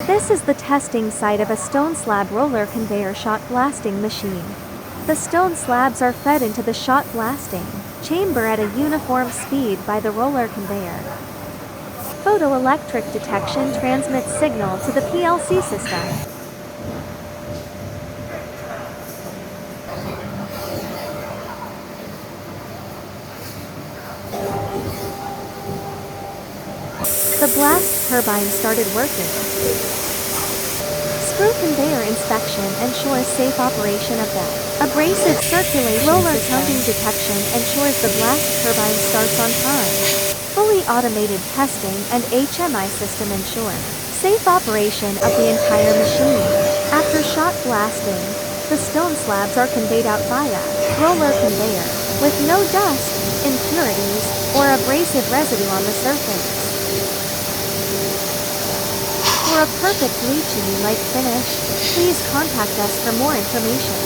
This is the testing site of a stone slab roller conveyor shot blasting machine. The stone slabs are fed into the shot blasting chamber at a uniform speed by the roller conveyor. Photoelectric detection transmits signal to the PLC system. The blast turbine started working. Screw conveyor inspection ensures safe operation of the abrasive circulation roller counting detection ensures the blast turbine starts on time. Fully automated testing and HMI system ensure safe operation of the entire machine. After shot blasting, the stone slabs are conveyed out via roller conveyor with no dust, impurities, or abrasive residue on the surface. For a perfect bleaching-like finish, please contact us for more information.